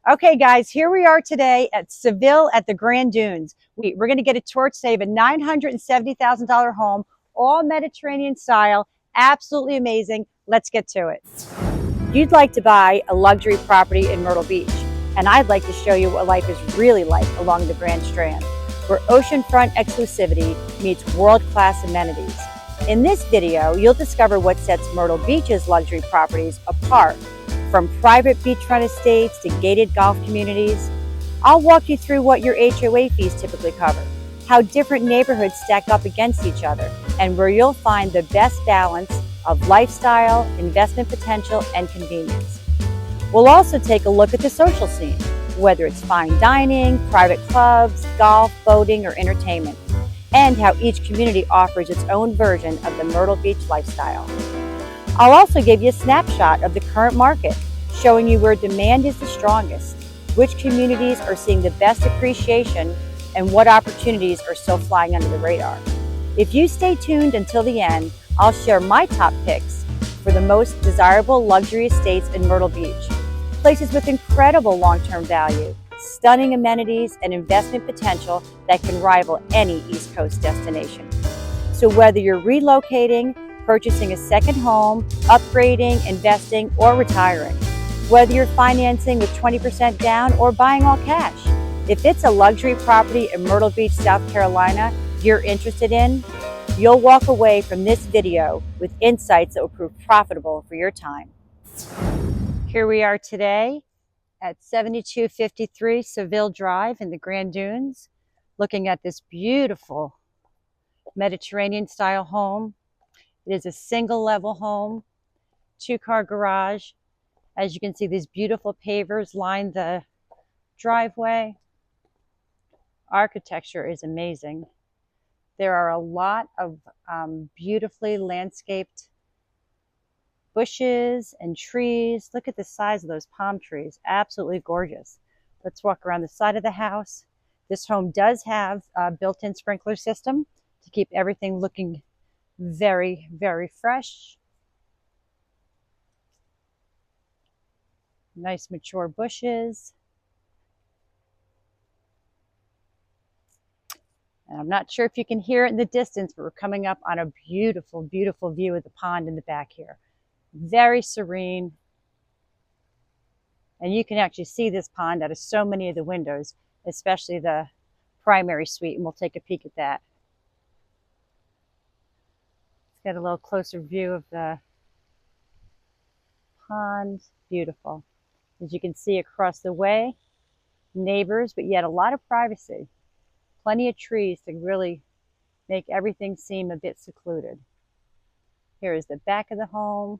Okay, guys, here we are today at Seville at the Grande Dunes. We're going to get a tour today of a $970,000 home, all Mediterranean style. Absolutely amazing. Let's get to it. You'd like to buy a luxury property in Myrtle Beach, and I'd like to show you what life is really like along the Grand Strand, where oceanfront exclusivity meets world-class amenities. In this video, you'll discover what sets Myrtle Beach's luxury properties apart. From private beachfront estates to gated golf communities, I'll walk you through what your HOA fees typically cover, how different neighborhoods stack up against each other, and where you'll find the best balance of lifestyle, investment potential, and convenience. We'll also take a look at the social scene, whether it's fine dining, private clubs, golf, boating, or entertainment, and how each community offers its own version of the Myrtle Beach lifestyle. I'll also give you a snapshot of the current market, showing you where demand is the strongest, which communities are seeing the best appreciation, and what opportunities are still flying under the radar. If you stay tuned until the end, I'll share my top picks for the most desirable luxury estates in Myrtle Beach, places with incredible long-term value, stunning amenities, and investment potential that can rival any East Coast destination. So whether you're relocating, purchasing a second home, upgrading, investing, or retiring, whether you're financing with 20% down or buying all cash, if it's a luxury property in Myrtle Beach, South Carolina you're interested in, you'll walk away from this video with insights that will prove profitable for your time. Here we are today at 7253 Seville Drive in the Grande Dunes, looking at this beautiful Mediterranean style home. It is a single level home, 2-car garage. As you can see, these beautiful pavers line the driveway. Architecture is amazing. There are a lot of beautifully landscaped bushes and trees. Look at the size of those palm trees. Absolutely gorgeous. Let's walk around the side of the house. This home does have a built-in sprinkler system to keep everything looking very, very fresh. Nice mature bushes. And I'm not sure if you can hear it in the distance, but we're coming up on a beautiful, beautiful view of the pond in the back here. Very serene. And you can actually see this pond out of so many of the windows, especially the primary suite, and we'll take a peek at that. Get a little closer view of the pond. Beautiful. As you can see across the way, neighbors, but yet a lot of privacy. Plenty of trees to really make everything seem a bit secluded. Here is the back of the home.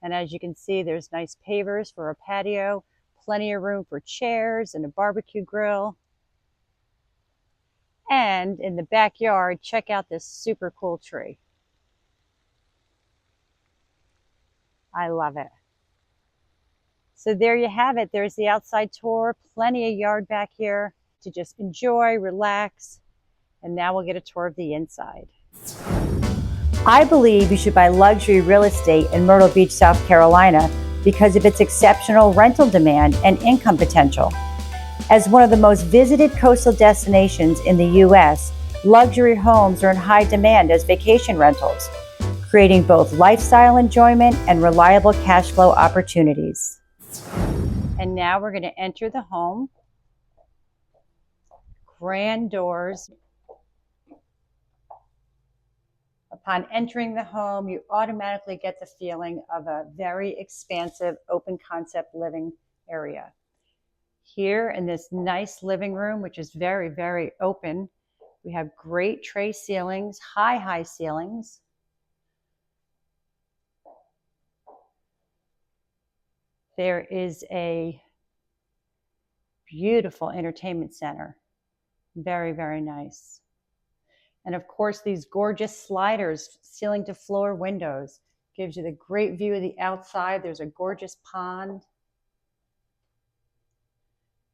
And as you can see, there's nice pavers for a patio, plenty of room for chairs and a barbecue grill. And in the backyard, check out this super cool tree. I love it. So there you have it. There's the outside tour. Plenty of yard back here to just enjoy, relax. And now we'll get a tour of the inside. I believe you should buy luxury real estate in Myrtle Beach, South Carolina because of its exceptional rental demand and income potential. As one of the most visited coastal destinations in the U.S., luxury homes are in high demand as vacation rentals, creating both lifestyle enjoyment and reliable cash flow opportunities. And now we're going to enter the home. Grand doors. Upon entering the home, you automatically get the feeling of a very expansive, open concept living area. Here in this nice living room, which is very, very open, we have great tray ceilings, high ceilings. There is a beautiful entertainment center. Very, very nice. And of course, these gorgeous sliders, ceiling to floor windows, gives you the great view of the outside. There's a gorgeous pond.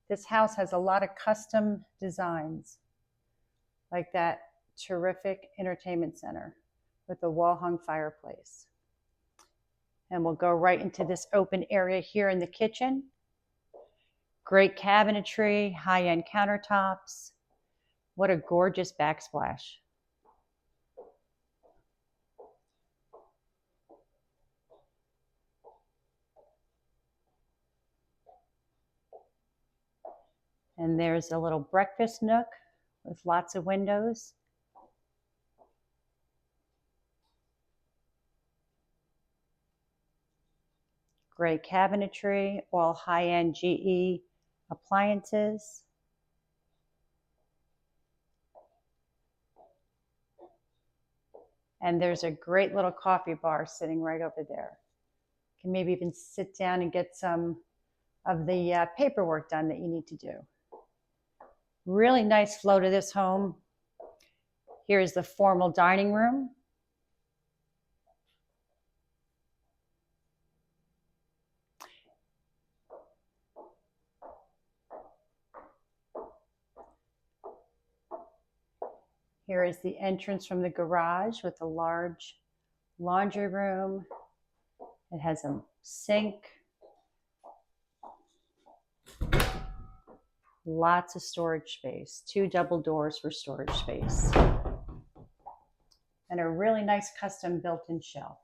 This house has a lot of custom designs, like that terrific entertainment center with the wall-hung fireplace. And we'll go right into this open area here in the kitchen. Great cabinetry, high-end countertops. What a gorgeous backsplash. And there's a little breakfast nook with lots of windows. Great cabinetry, all high-end GE appliances. And there's a great little coffee bar sitting right over there. You can maybe even sit down and get some of the paperwork done that you need to do. Really nice flow to this home. Here's the formal dining room. Here is the entrance from the garage with a large laundry room. It has a sink. Lots of storage space, 2 double doors for storage space. And a really nice custom built-in shelf.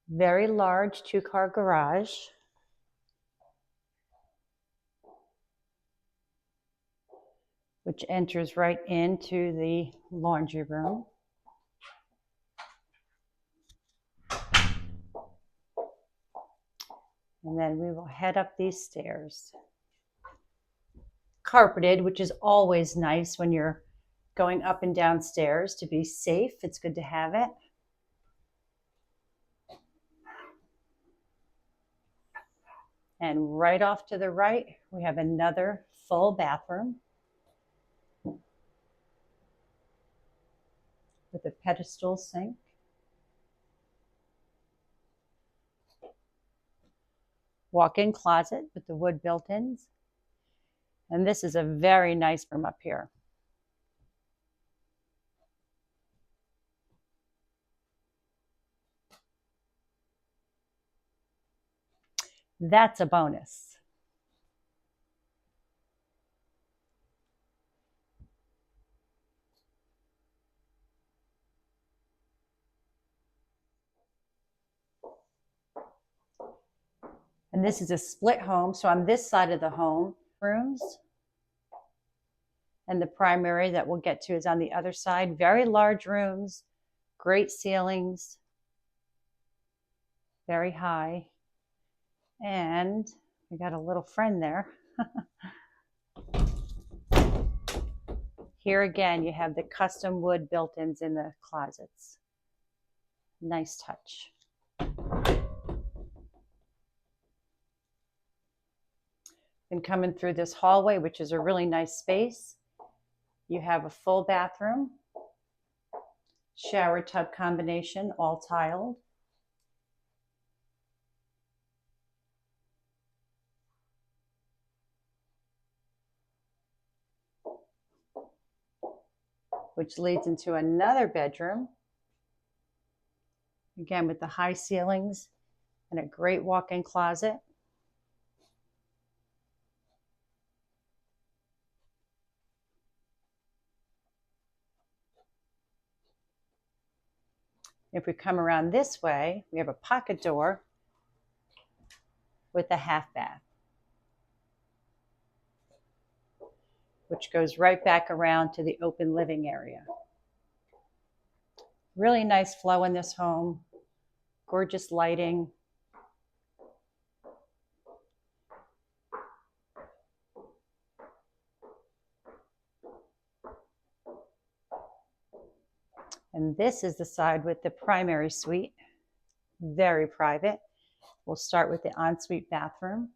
Very large 2-car garage. Which enters right into the laundry room. And then we will head up these stairs. Carpeted, which is always nice when you're going up and down stairs to be safe. It's good to have it. And right off to the right, we have another full bathroom with a pedestal sink. Walk-in closet with the wood built-ins. And this is a very nice room up here. That's a bonus. And this is a split home. So on this side of the home, rooms. And the primary that we'll get to is on the other side. Very large rooms, great ceilings, very high. And we got a little friend there. Here again, you have the custom wood built-ins in the closets. Nice touch. And coming through this hallway, which is a really nice space, you have a full bathroom, shower tub combination, all tiled. Which leads into another bedroom. Again, with the high ceilings and a great walk-in closet. If we come around this way, we have a pocket door with a half bath, which goes right back around to the open living area. Really nice flow in this home, gorgeous lighting. And this is the side with the primary suite, very private. We'll start with the ensuite bathroom.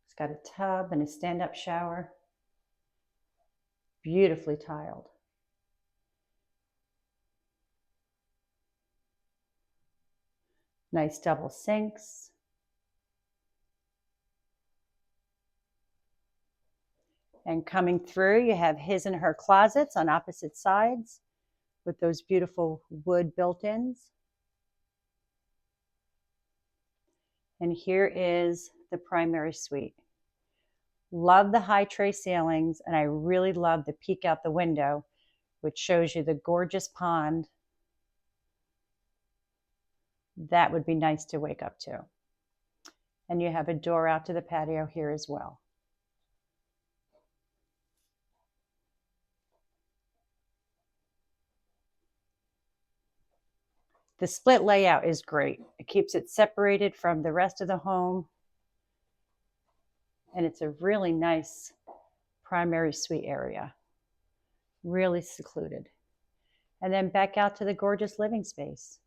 It's got a tub and a stand-up shower, beautifully tiled. Nice double sinks. And coming through, you have his and her closets on opposite sides with those beautiful wood built-ins. And here is the primary suite. Love the high tray ceilings, and I really love the peek out the window, which shows you the gorgeous pond. That would be nice to wake up to. And you have a door out to the patio here as well. The split layout is great. It keeps it separated from the rest of the home. And it's a really nice primary suite area. Really secluded. And then back out to the gorgeous living space.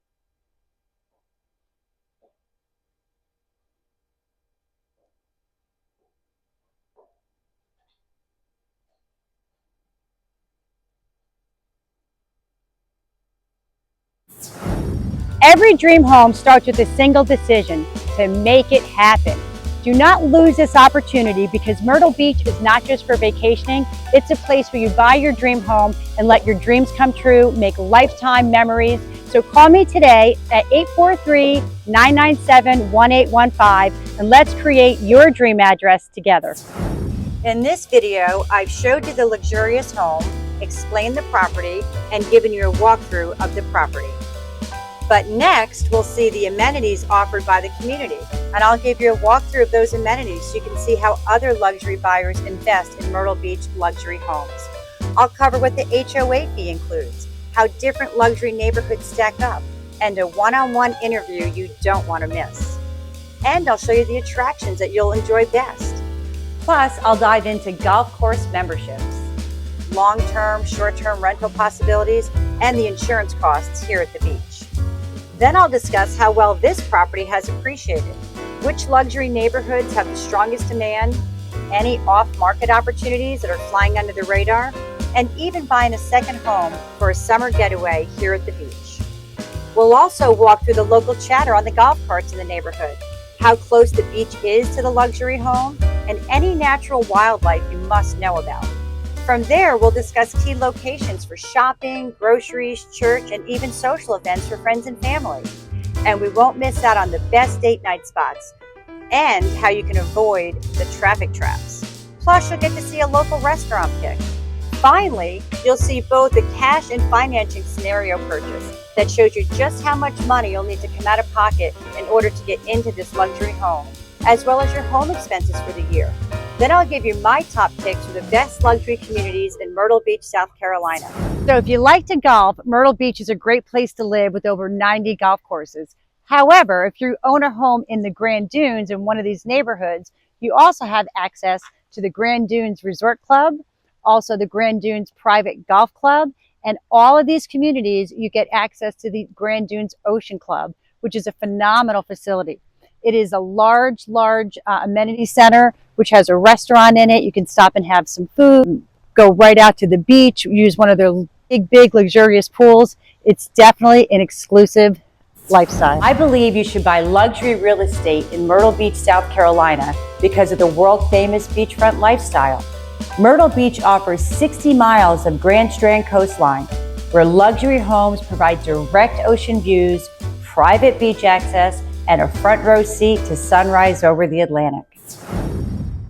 Every dream home starts with a single decision: to make it happen. Do not lose this opportunity, because Myrtle Beach is not just for vacationing. It's a place where you buy your dream home and let your dreams come true, make lifetime memories. So call me today at 843-997-1815 and let's create your dream address together. In this video, I've showed you the luxurious home, explained the property, and given you a walkthrough of the property. But next, we'll see the amenities offered by the community, and I'll give you a walkthrough of those amenities so you can see how other luxury buyers invest in Myrtle Beach luxury homes. I'll cover what the HOA fee includes, how different luxury neighborhoods stack up, and a one-on-one interview you don't want to miss. And I'll show you the attractions that you'll enjoy best. Plus, I'll dive into golf course memberships, long-term, short-term rental possibilities, and the insurance costs here at the beach. Then I'll discuss how well this property has appreciated, which luxury neighborhoods have the strongest demand, any off-market opportunities that are flying under the radar, and even buying a second home for a summer getaway here at the beach. We'll also walk through the local chatter on the golf carts in the neighborhood, how close the beach is to the luxury home, and any natural wildlife you must know about. From there, we'll discuss key locations for shopping, groceries, church, and even social events for friends and family. And we won't miss out on the best date night spots and how you can avoid the traffic traps. Plus, you'll get to see a local restaurant pick. Finally, you'll see both a cash and financing scenario purchase that shows you just how much money you'll need to come out of pocket in order to get into this luxury home, as well as your home expenses for the year. Then I'll give you my top picks for the best luxury communities in Myrtle Beach, South Carolina. So if you like to golf, Myrtle Beach is a great place to live with over 90 golf courses. However, if you own a home in the Grande Dunes in one of these neighborhoods, you also have access to the Grande Dunes Resort Club, also the Grande Dunes Private Golf Club, and all of these communities, you get access to the Grande Dunes Ocean Club, which is a phenomenal facility. It is a large amenity center, which has a restaurant in it. You can stop and have some food, go right out to the beach, use one of their big, luxurious pools. It's definitely an exclusive lifestyle. I believe you should buy luxury real estate in Myrtle Beach, South Carolina, because of the world-famous beachfront lifestyle. Myrtle Beach offers 60 miles of Grand Strand coastline, where luxury homes provide direct ocean views, private beach access, and a front row seat to sunrise over the Atlantic.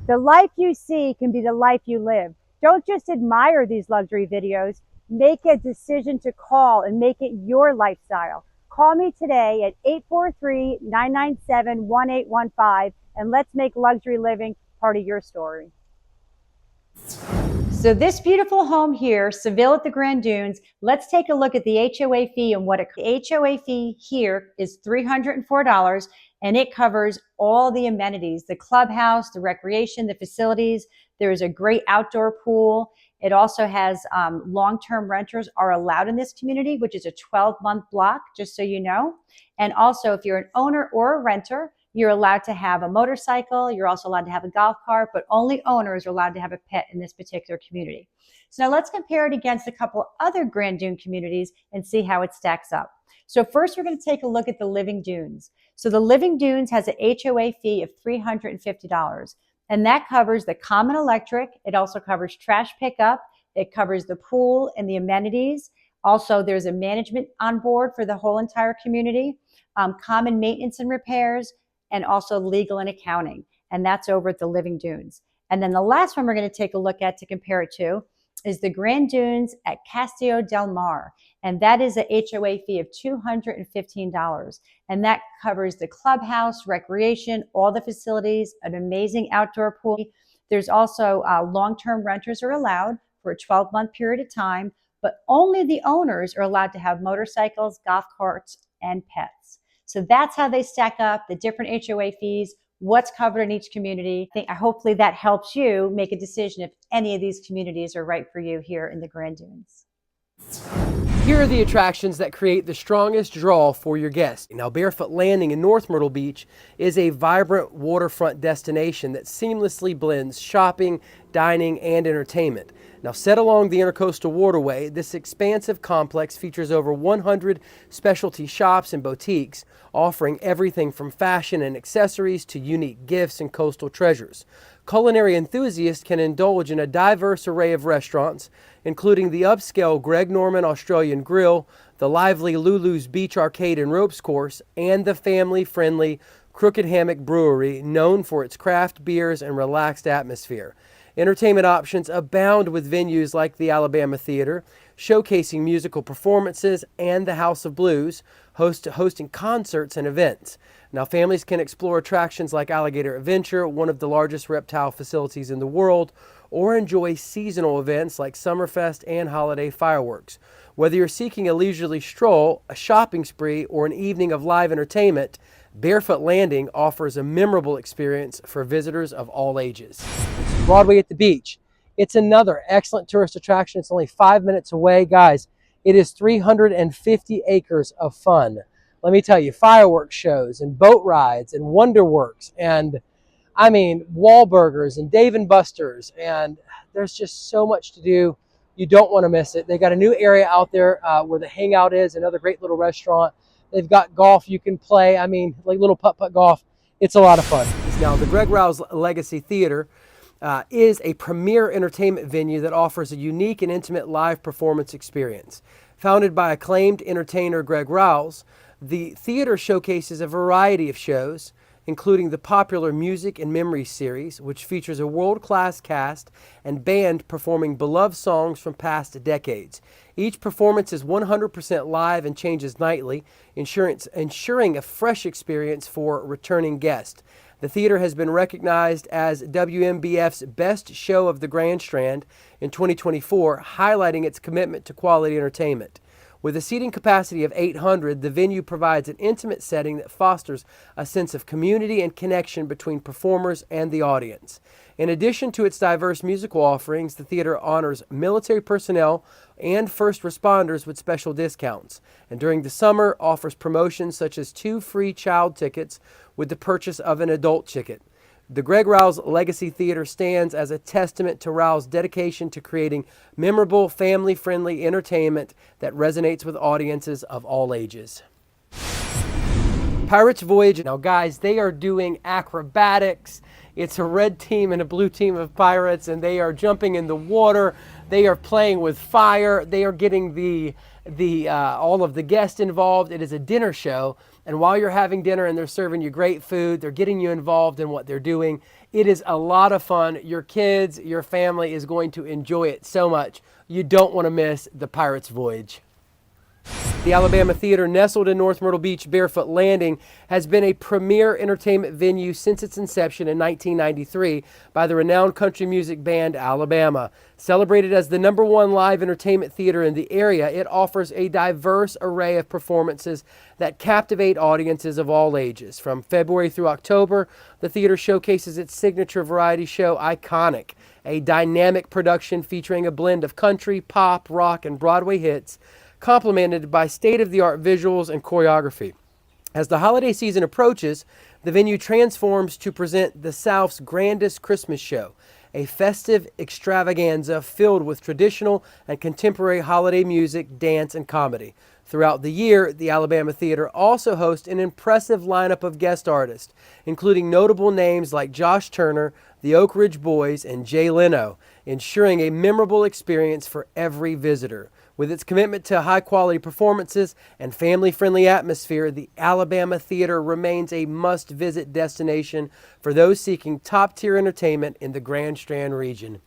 The life you see can be the life you live. Don't just admire these luxury videos. Make a decision to call and make it your lifestyle. Call me today at 843-997-1815 and let's make luxury living part of your story. So this beautiful home here, Seville at the Grande Dunes, let's take a look at the HOA fee and what the HOA fee here is $304, and it covers all the amenities, the clubhouse, the recreation, the facilities. There is a great outdoor pool. It also has long-term renters are allowed in this community, which is a 12-month block, just so you know. And also, if you're an owner or a renter, you're allowed to have a motorcycle. You're also allowed to have a golf cart, but only owners are allowed to have a pet in this particular community. So now let's compare it against a couple other Grande Dune communities and see how it stacks up. So first, we're going to take a look at the Living Dunes. So the Living Dunes has an HOA fee of $350, and that covers the common electric. It also covers trash pickup. It covers the pool and the amenities. Also, there's a management on board for the whole entire community, common maintenance and repairs, and also legal and accounting. And that's over at the Living Dunes. And then the last one we're going to take a look at to compare it to is the Grande Dunes at Castillo del Mar. And that is an HOA fee of $215. And that covers the clubhouse, recreation, all the facilities, an amazing outdoor pool. There's also long-term renters are allowed for a 12-month period of time, but only the owners are allowed to have motorcycles, golf carts, and pets. So that's how they stack up, the different HOA fees, what's covered in each community. Hopefully that helps you make a decision if any of these communities are right for you here in the Grande Dunes. Here are the attractions that create the strongest draw for your guests. Now, Barefoot Landing in North Myrtle Beach is a vibrant waterfront destination that seamlessly blends shopping, dining, and entertainment. Now, set along the Intercoastal Waterway, this expansive complex features over 100 specialty shops and boutiques, offering everything from fashion and accessories to unique gifts and coastal treasures. Culinary enthusiasts can indulge in a diverse array of restaurants, including the upscale Greg Norman Australian Grill, the lively Lulu's Beach Arcade and Ropes Course, and the family-friendly Crooked Hammock Brewery, known for its craft beers and relaxed atmosphere. Entertainment options abound with venues like the Alabama Theater, showcasing musical performances, and the House of Blues, hosting concerts and events. Now, families can explore attractions like Alligator Adventure, one of the largest reptile facilities in the world, or enjoy seasonal events like Summerfest and holiday fireworks. Whether you're seeking a leisurely stroll, a shopping spree, or an evening of live entertainment, Barefoot Landing offers a memorable experience for visitors of all ages. Broadway at the beach. It's another excellent tourist attraction. It's only 5 minutes away. Guys, it is 350 acres of fun. Let me tell you, fireworks shows and boat rides and Wonderworks and Wahlburgers and Dave & Buster's, and there's just so much to do. You don't want to miss it. They got a new area out there where the Hangout is, another great little restaurant. They've got golf you can play. Like little putt-putt golf. It's a lot of fun. Now, the Greg Rouse Legacy Theater is a premier entertainment venue that offers a unique and intimate live performance experience. Founded by acclaimed entertainer Greg Rouse, the theater showcases a variety of shows, including the popular Music and Memories series, which features a world-class cast and band performing beloved songs from past decades. Each performance is 100% live and changes nightly, ensuring a fresh experience for returning guests. The theater has been recognized as WMBF's Best Show of the Grand Strand in 2024, highlighting its commitment to quality entertainment. With a seating capacity of 800, the venue provides an intimate setting that fosters a sense of community and connection between performers and the audience. In addition to its diverse musical offerings, the theater honors military personnel and first responders with special discounts, and during the summer offers promotions such as 2 free child tickets with the purchase of an adult ticket. The Greg Rouse Legacy Theater stands as a testament to Rouse's dedication to creating memorable, family-friendly entertainment that resonates with audiences of all ages. Pirates Voyage. Now, guys, they are doing acrobatics. It's a red team and a blue team of pirates, and they are jumping in the water. They are playing with fire. They are getting all of the guests involved. It is a dinner show. And while you're having dinner and they're serving you great food, they're getting you involved in what they're doing. It is a lot of fun. Your kids, your family is going to enjoy it so much. You don't want to miss the Pirates Voyage. The Alabama Theater, nestled in North Myrtle Beach, Barefoot Landing, has been a premier entertainment venue since its inception in 1993 by the renowned country music band Alabama. Celebrated as the #1 live entertainment theater in the area, it offers a diverse array of performances that captivate audiences of all ages. From February through October, the theater showcases its signature variety show, Iconic, a dynamic production featuring a blend of country, pop, rock, and Broadway hits, complemented by state-of-the-art visuals and choreography. As the holiday season approaches, the venue transforms to present the South's grandest Christmas show, a festive extravaganza filled with traditional and contemporary holiday music, dance, and comedy. Throughout the year, the Alabama Theater also hosts an impressive lineup of guest artists, including notable names like Josh Turner, the Oak Ridge Boys, and Jay Leno, ensuring a memorable experience for every visitor. With its commitment to high-quality performances and family-friendly atmosphere, the Alabama Theater remains a must-visit destination for those seeking top-tier entertainment in the Grand Strand region.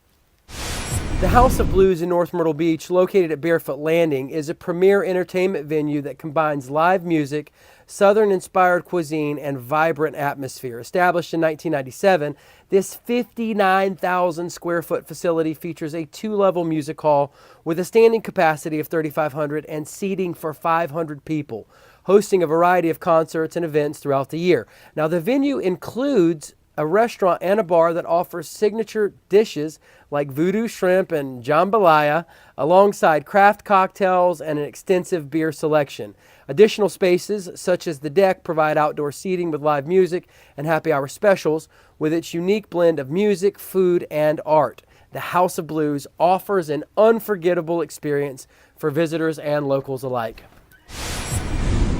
The House of Blues in North Myrtle Beach, located at Barefoot Landing, is a premier entertainment venue that combines live music, Southern-inspired cuisine, and vibrant atmosphere. Established in 1997, this 59,000-square-foot facility features a two-level music hall with a standing capacity of 3,500 and seating for 500 people, hosting a variety of concerts and events throughout the year. Now, the venue includes a restaurant and a bar that offers signature dishes like voodoo shrimp and jambalaya, alongside craft cocktails and an extensive beer selection. Additional spaces, such as the deck, provide outdoor seating with live music and happy hour specials. With its unique blend of music, food, and art, the House of Blues offers an unforgettable experience for visitors and locals alike.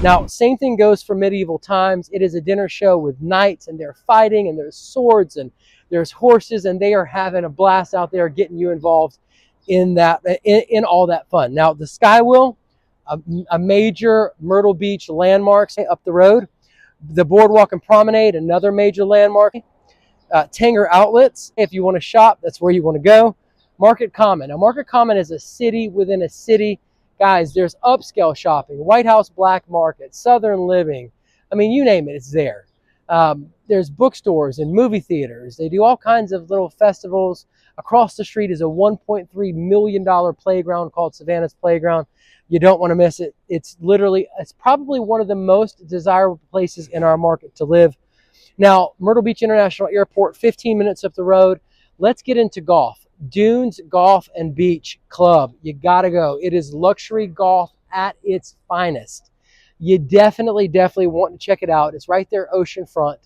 Now, same thing goes for medieval times. It is a dinner show with knights, and they're fighting, and there's swords, and there's horses, and they are having a blast out there, getting you involved in that, in all that fun. Now, the Skywheel, a major Myrtle Beach landmark up the road. The Boardwalk and Promenade, another major landmark. Tanger Outlets, if you want to shop, that's where you want to go. Market Common. Now, Market Common is a city within a city. Guys, there's upscale shopping, White House Black Market, Southern Living. I mean, you name it, it's there. There's bookstores and movie theaters. They do all kinds of little festivals. Across the street is a $1.3 million playground called Savannah's Playground. You don't want to miss it. It's probably one of the most desirable places in our market to live. Now, Myrtle Beach International Airport, 15 minutes up the road. Let's get into golf. Dunes Golf and Beach Club. You gotta go. It is luxury golf at its finest. You definitely want to check it out. It's right there oceanfront.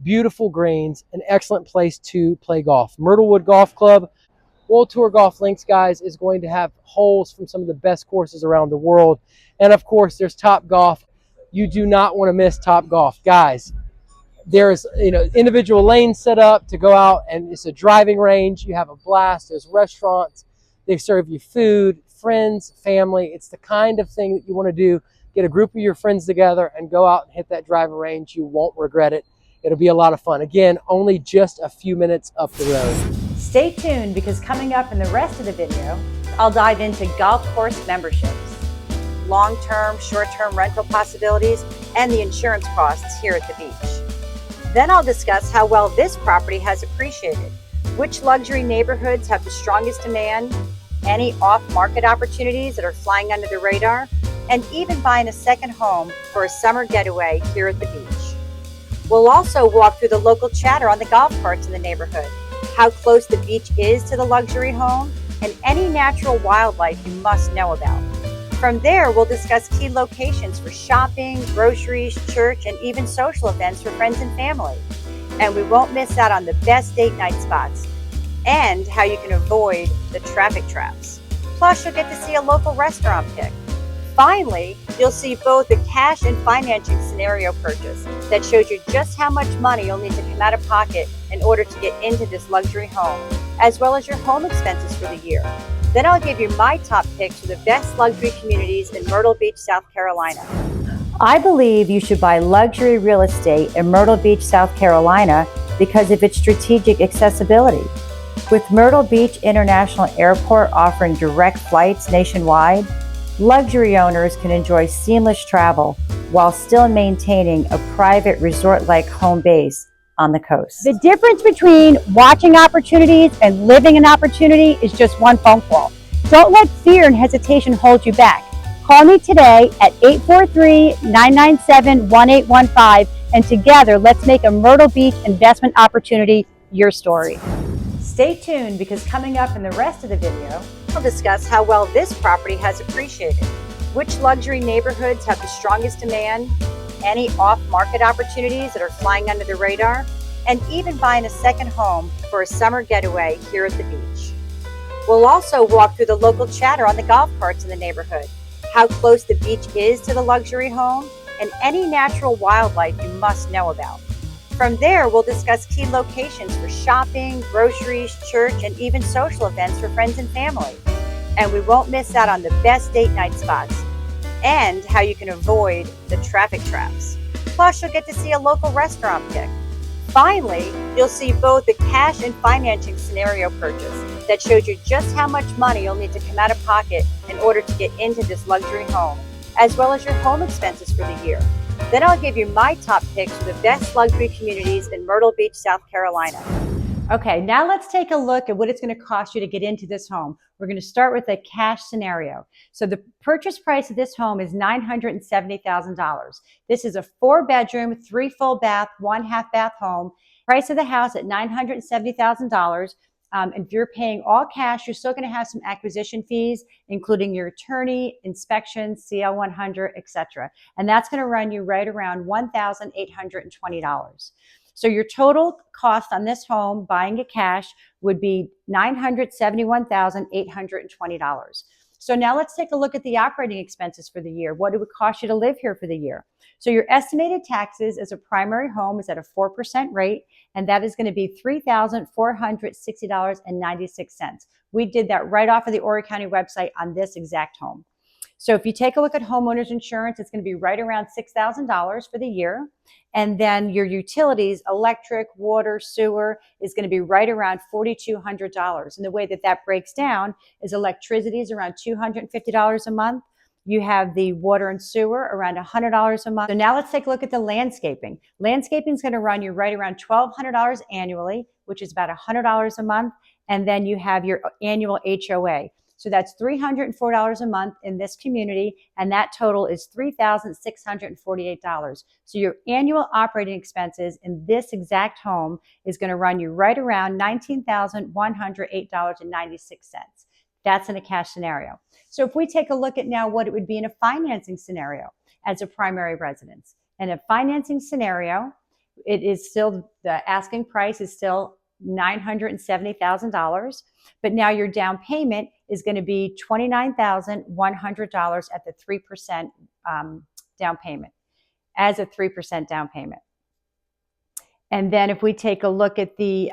Beautiful greens, an excellent place to play golf. Myrtlewood Golf Club, World Tour Golf Links, guys, is going to have holes from some of the best courses around the world. And of course, there's Top Golf. You do not want to miss Top Golf. Guys, there's individual lanes set up to go out, and it's a driving range. You have a blast. There's restaurants. They serve you food, friends, family. It's the kind of thing that you want to do. Get a group of your friends together and go out and hit that driving range. You won't regret it. It'll be a lot of fun. Again, only just a few minutes up the road. Stay tuned, because coming up in the rest of the video, I'll dive into golf course memberships, long-term, short-term rental possibilities, and the insurance costs here at the beach. Then I'll discuss how well this property has appreciated, which luxury neighborhoods have the strongest demand, any off-market opportunities that are flying under the radar, and even buying a second home for a summer getaway here at the beach. We'll also walk through the local chatter on the golf carts in the neighborhood, how close the beach is to the luxury home, and any natural wildlife you must know about. From there, we'll discuss key locations for shopping, groceries, church, and even social events for friends and family. And we won't miss out on the best date night spots and how you can avoid the traffic traps. Plus, you'll get to see a local restaurant pick. Finally, you'll see both a cash and financing scenario purchase that shows you just how much money you'll need to come out of pocket in order to get into this luxury home, as well as your home expenses for the year. Then I'll give you my top picks for the best luxury communities in Myrtle Beach, South Carolina. I believe you should buy luxury real estate in Myrtle Beach, South Carolina because of its strategic accessibility. With Myrtle Beach International Airport offering direct flights nationwide, luxury owners can enjoy seamless travel while still maintaining a private resort-like home base on the coast. The difference between watching opportunities and living an opportunity is just one phone call. Don't let fear and hesitation hold you back. Call me today at 843-997-1815, and together let's make a Myrtle Beach investment opportunity your story. Stay tuned, because coming up in the rest of the video, I'll discuss how well this property has appreciated, which luxury neighborhoods have the strongest demand, any off-market opportunities that are flying under the radar, and even buying a second home for a summer getaway here at the beach. We'll also walk through the local chatter on the golf carts in the neighborhood, how close the beach is to the luxury home, and any natural wildlife you must know about. From there, we'll discuss key locations for shopping, groceries, church, and even social events for friends and family. And we won't miss out on the best date night spots and how you can avoid the traffic traps. Plus, you'll get to see a local restaurant pick. Finally, you'll see both the cash and financing scenario purchase that shows you just how much money you'll need to come out of pocket in order to get into this luxury home, as well as your home expenses for the year. Then I'll give you my top picks for the best luxury communities in Myrtle Beach, South Carolina. Okay, now let's take a look at what it's going to cost you to get into this home. We're going to start with a cash scenario. So the purchase price of this home is $970,000. This is a 4-bedroom, 3 full bath, 1 half bath home. Price of the house at $970,000. And if you're paying all cash, you're still going to have some acquisition fees, including your attorney, inspections, CL 100, etc. And that's going to run you right around $1,820. So your total cost on this home, buying it cash, would be $971,820. So now let's take a look at the operating expenses for the year. What it would cost you to live here for the year. So your estimated taxes as a primary home is at a 4% rate, and that is going to be $3,460.96. We did that right off of the Horry County website on this exact home. So if you take a look at homeowners insurance, it's going to be right around $6,000 for the year. And then your utilities, electric, water, sewer, is going to be right around $4,200. And the way that that breaks down is electricity is around $250 a month. You have the water and sewer around $100 a month. So now let's take a look at the landscaping. Landscaping is going to run you right around $1,200 annually, which is about $100 a month. And then you have your annual HOA. So that's $304 a month in this community, and that total is $3,648. So your annual operating expenses in this exact home is going to run you right around $19,108.96. That's in a cash scenario. So if we take a look at now what it would be in a financing scenario as a primary residence. In a financing scenario, it is still, the asking price is still $970,000, but now your down payment is going to be $29,100 at the 3% down payment, as a 3% down payment. And then if we take a look at the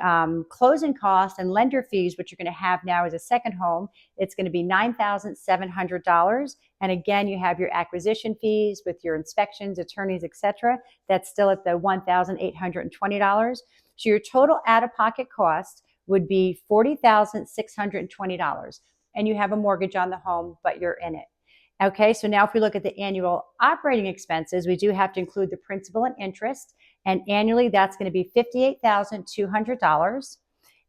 closing costs and lender fees, which you're going to have now as a second home, it's going to be $9,700. And again, you have your acquisition fees with your inspections, attorneys, etc. That's still at the $1,820. So your total out-of-pocket cost would be $40,620. And you have a mortgage on the home, but you're in it. Okay, so now if we look at the annual operating expenses, we do have to include the principal and interest. And annually, that's going to be $58,200.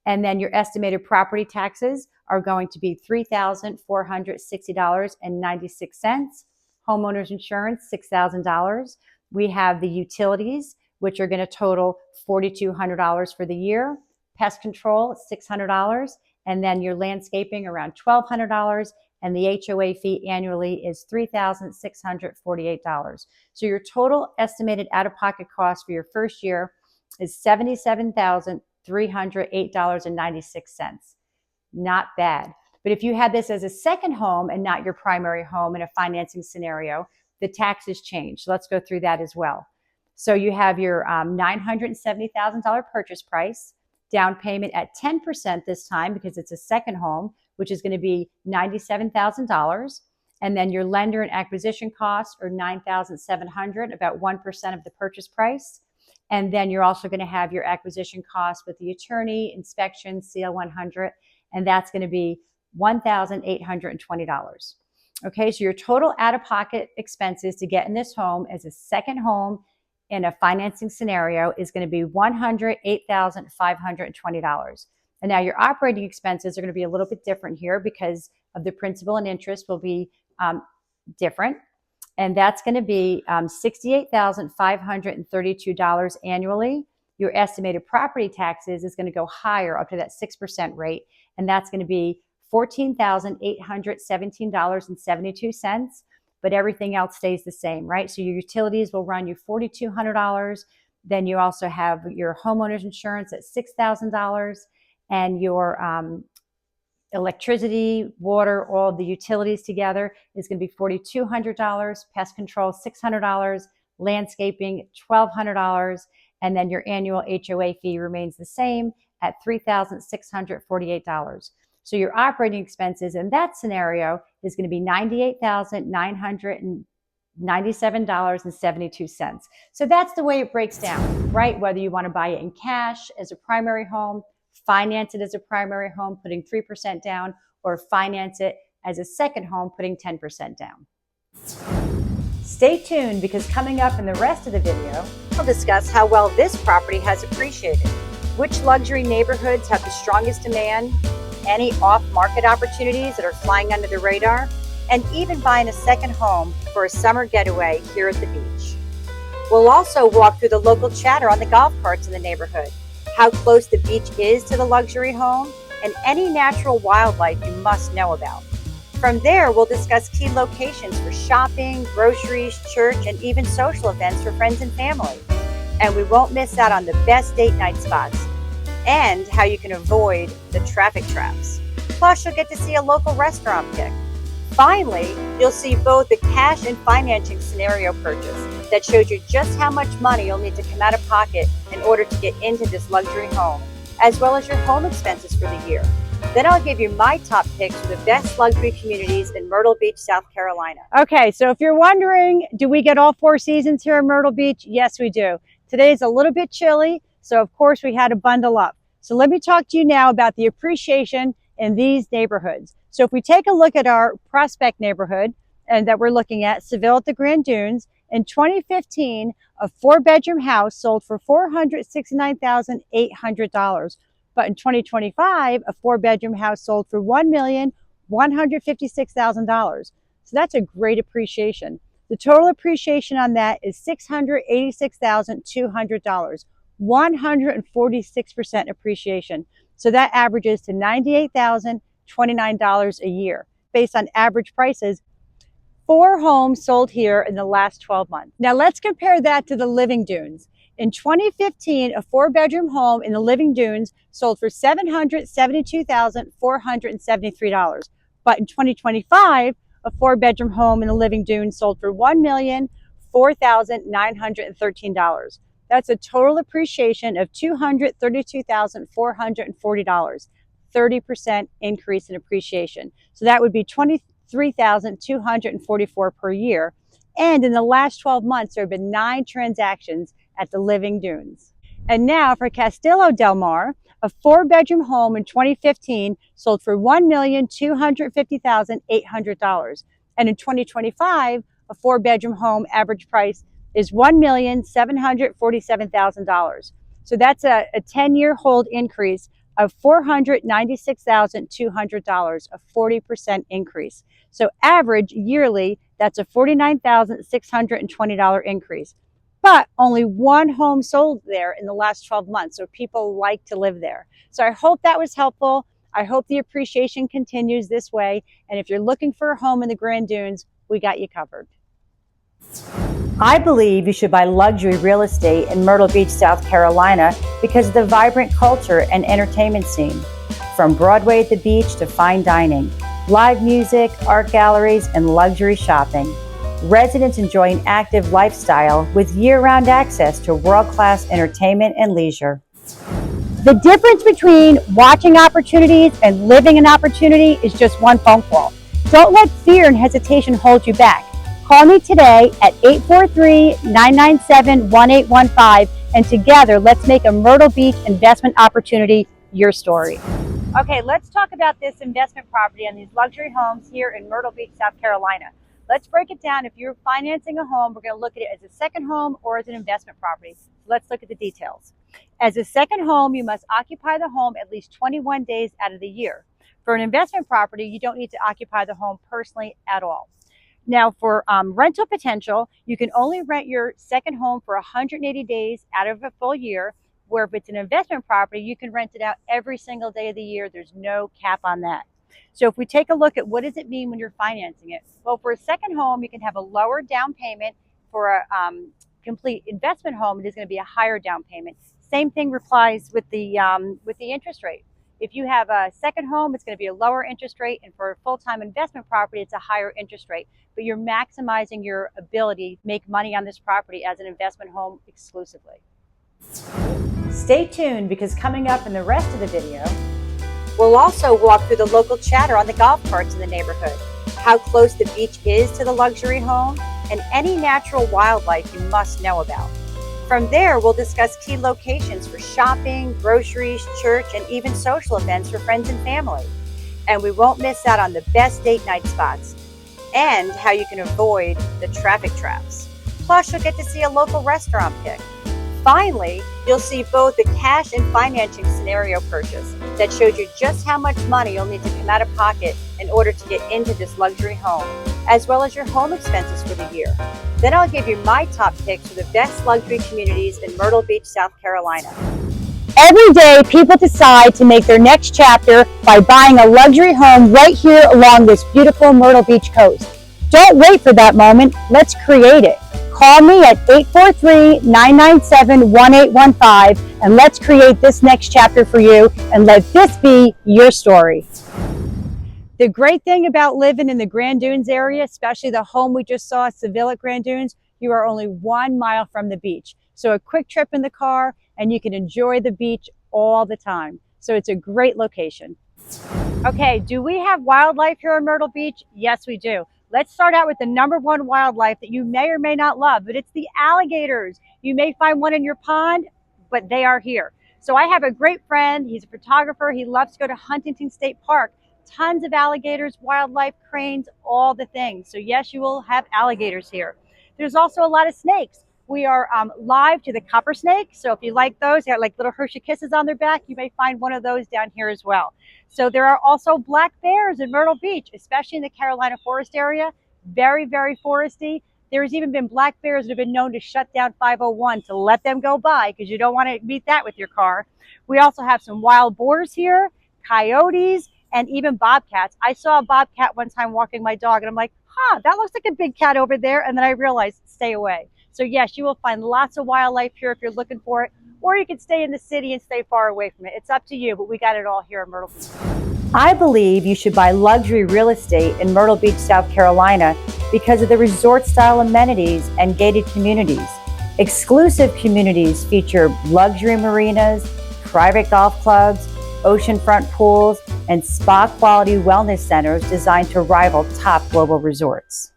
And then your estimated property taxes are going to be $3,460.96. Homeowners insurance, $6,000. We have the utilities, which are going to total $4,200 for the year. Pest control, $600. And then your landscaping, around $1,200. And the HOA fee annually is $3,648. So your total estimated out-of-pocket cost for your first year is $77,308.96. Not bad. But if you had this as a second home and not your primary home in a financing scenario, the taxes change. So let's go through that as well. So you have your $970,000 purchase price, down payment at 10% this time because it's a second home, which is going to be $97,000. And then your lender and acquisition costs are $9,700, about 1% of the purchase price. And then you're also going to have your acquisition costs with the attorney, inspection, CL 100, and that's going to be $1,820. Okay, so your total out-of-pocket expenses to get in this home as a second home in a financing scenario is going to be $108,520. And now your operating expenses are going to be a little bit different here because of the principal and interest will be different. And that's going to be $68,532 annually. Your estimated property taxes is going to go higher up to that 6% rate. And that's going to be $14,817.72. But everything else stays the same, right? So your utilities will run you $4,200. Then you also have your homeowner's insurance at $6,000, and your electricity, water, all the utilities together is going to be $4,200. Pest control, $600. Landscaping, $1,200. And then your annual HOA fee remains the same at $3,648. So your operating expenses in that scenario is going to be $98,997.72. So that's the way it breaks down, right? Whether you want to buy it in cash as a primary home, finance it as a primary home, putting 3% down, or finance it as a second home, putting 10% down. Stay tuned, because coming up in the rest of the video, we'll discuss how well this property has appreciated, which luxury neighborhoods have the strongest demand, any off-market opportunities that are flying under the radar, and even buying a second home for a summer getaway here at the beach. We'll also walk through the local chatter on the golf carts in the neighborhood, how close the beach is to the luxury home, and any natural wildlife you must know about. From there, we'll discuss key locations for shopping, groceries, church, and even social events for friends and family. And we won't miss out on the best date night spots and how you can avoid the traffic traps. Plus, you'll get to see a local restaurant pick. Finally, you'll see both the cash and financing scenario purchase that shows you just how much money you'll need to come out of pocket in order to get into this luxury home, as well as your home expenses for the year. Then I'll give you my top picks for the best luxury communities in Myrtle Beach, South Carolina. Okay, so if you're wondering, do we get all 4 seasons here in Myrtle Beach? Yes, we do. Today's a little bit chilly, so of course we had to bundle up. So let me talk to you now about the appreciation in these neighborhoods. So if we take a look at our Prospect neighborhood, and that we're looking at, Seville at the Grande Dunes, in 2015, a 4-bedroom house sold for $469,800. But in 2025, a 4-bedroom house sold for $1,156,000. So that's a great appreciation. The total appreciation on that is $686,200, 146% appreciation. So that averages to $98,029 a year. Based on average prices, 4 homes sold here in the last 12 months. Now let's compare that to the Living Dunes. In 2015, a 4-bedroom home in the Living Dunes sold for $772,473. But in 2025, a 4-bedroom home in the Living Dunes sold for $1,004,913. That's a total appreciation of $232,440, 30% increase in appreciation. So that would be $23,244 per year. And in the last 12 months, there have been 9 transactions at the Living Dunes. And now for Castillo Del Mar, a 4-bedroom home in 2015 sold for $1,250,800. And in 2025, a 4-bedroom home average price is $1,747,000. So that's a 10-year hold increase of $496,200, a 40% increase. So average yearly, that's a $49,620 increase. But only 1 home sold there in the last 12 months. So people like to live there. So I hope that was helpful. I hope the appreciation continues this way. And if you're looking for a home in the Grande Dunes, we got you covered. I believe you should buy luxury real estate in Myrtle Beach, South Carolina, because of the vibrant culture and entertainment scene. From Broadway at the beach to fine dining, live music, art galleries, and luxury shopping. Residents enjoy an active lifestyle with year-round access to world-class entertainment and leisure. The difference between watching opportunities and living an opportunity is just one phone call. Don't let fear and hesitation hold you back. Call me today at 843-997-1815, and together let's make a Myrtle Beach investment opportunity your story. Okay, let's talk about this investment property and these luxury homes here in Myrtle Beach, South Carolina. Let's break it down. If you're financing a home, we're going to look at it as a second home or as an investment property. So let's look at the details. As a second home, you must occupy the home at least 21 days out of the year. For an investment property, you don't need to occupy the home personally at all. Now, for rental potential, you can only rent your second home for 180 days out of a full year, where if it's an investment property, you can rent it out every single day of the year. There's no cap on that. So if we take a look at what does it mean when you're financing it? Well, for a second home, you can have a lower down payment. For a complete investment home, it is going to be a higher down payment. Same thing applies with the interest rate. If you have a second home, it's going to be a lower interest rate, and for a full-time investment property, it's a higher interest rate. But you're maximizing your ability to make money on this property as an investment home exclusively. Stay tuned, because coming up in the rest of the video, We'll also walk through the local chatter on the golf carts in the neighborhood, how close the beach is to the luxury home, and any natural wildlife you must know about. From there, we'll discuss key locations for shopping, groceries, church, and even social events for friends and family. And we won't miss out on the best date night spots and how you can avoid the traffic traps. Plus, you'll get to see a local restaurant pick. Finally, you'll see both the cash and financing scenario purchase that shows you just how much money you'll need to come out of pocket in order to get into this luxury home, as well as your home expenses for the year. Then I'll give you my top picks for the best luxury communities in Myrtle Beach, South Carolina. Every day, people decide to make their next chapter by buying a luxury home right here along this beautiful Myrtle Beach coast. Don't wait for that moment. Let's create it. Call me at 843-997-1815 and let's create this next chapter for you and let this be your story. The great thing about living in the Grande Dunes area, especially the home we just saw, Seville at Grande Dunes, you are only 1 mile from the beach. So a quick trip in the car and you can enjoy the beach all the time. So it's a great location. Okay, do we have wildlife here in Myrtle Beach? Yes, we do. Let's start out with the #1 wildlife that you may or may not love, but it's the alligators. You may find one in your pond, but they are here. So I have a great friend. He's a photographer. He loves to go to Huntington State Park. Tons of alligators, wildlife, cranes, all the things. So yes, you will have alligators here. There's also a lot of snakes. We are live to the copper snake. So if you like those, they have like little Hershey Kisses on their back. You may find one of those down here as well. So there are also black bears in Myrtle Beach, especially in the Carolina Forest area. Very, very foresty. There's even been black bears that have been known to shut down 501 to let them go by because you don't want to meet that with your car. We also have some wild boars here, coyotes, and even bobcats. I saw a bobcat one time walking my dog and I'm like, that looks like a big cat over there. And then I realized, stay away. So yes, you will find lots of wildlife here if you're looking for it, or you can stay in the city and stay far away from it. It's up to you, but we got it all here in Myrtle Beach. I believe you should buy luxury real estate in Myrtle Beach, South Carolina because of the resort style amenities and gated communities. Exclusive communities feature luxury marinas, private golf clubs, oceanfront pools, and spa quality wellness centers designed to rival top global resorts.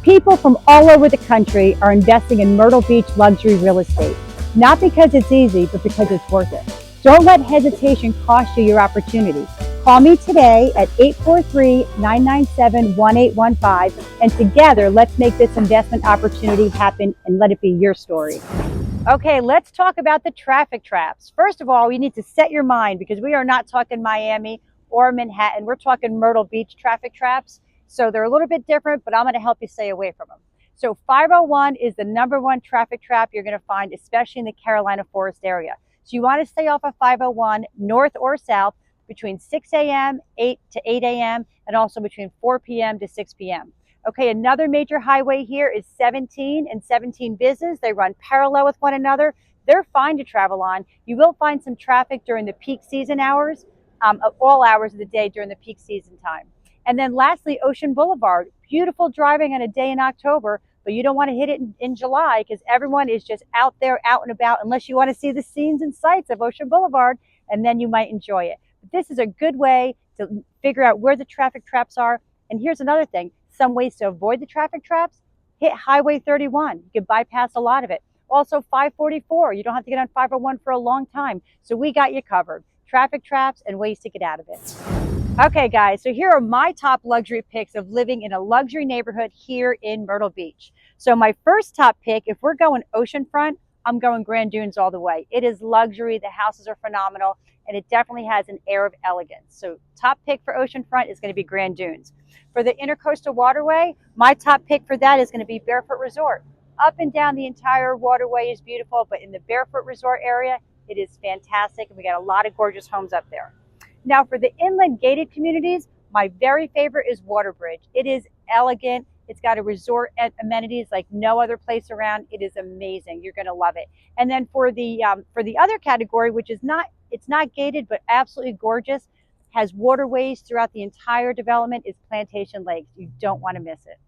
People from all over the country are investing in Myrtle Beach luxury real estate, not because it's easy, but because it's worth it. Don't let hesitation cost you your opportunity. Call me today at 843-997-1815, and together let's make this investment opportunity happen and let it be your story. Okay, let's talk about the traffic traps. First of all, you need to set your mind because we are not talking Miami or Manhattan. We're talking Myrtle Beach traffic traps. So they're a little bit different, but I'm going to help you stay away from them. So 501 is the #1 traffic trap you're going to find, especially in the Carolina Forest area. So you want to stay off of 501 north or south between 6 a.m., 8 to 8 a.m., and also between 4 p.m. to 6 p.m. Okay, another major highway here is 17 and 17 Business. They run parallel with one another. They're fine to travel on. You will find some traffic during the peak season hours, of all hours of the day during the peak season time. And then lastly, Ocean Boulevard. Beautiful driving on a day in October, but you don't want to hit it in July because everyone is just out there, out and about, unless you want to see the scenes and sights of Ocean Boulevard, and then you might enjoy it. But this is a good way to figure out where the traffic traps are. And here's another thing. Some ways to avoid the traffic traps: hit Highway 31. You can bypass a lot of it. Also 544. You don't have to get on 501 for a long time. So we got you covered. Traffic traps and ways to get out of it. Okay, guys, so here are my top luxury picks of living in a luxury neighborhood here in Myrtle Beach. So my first top pick, if we're going oceanfront, I'm going Grande Dunes all the way. It is luxury. The houses are phenomenal, and it definitely has an air of elegance. So top pick for oceanfront is going to be Grande Dunes. For the Intercoastal Waterway, my top pick for that is going to be Barefoot Resort. Up and down the entire waterway is beautiful, but in the Barefoot Resort area, it is fantastic, and we got a lot of gorgeous homes up there. Now for the inland gated communities, my very favorite is Waterbridge. It is elegant. It's got a resort amenities like no other place around. It is amazing. You're going to love it. And then for the other category, which is it's not gated but absolutely gorgeous, has waterways throughout the entire development, is Plantation Lakes. You don't want to miss it.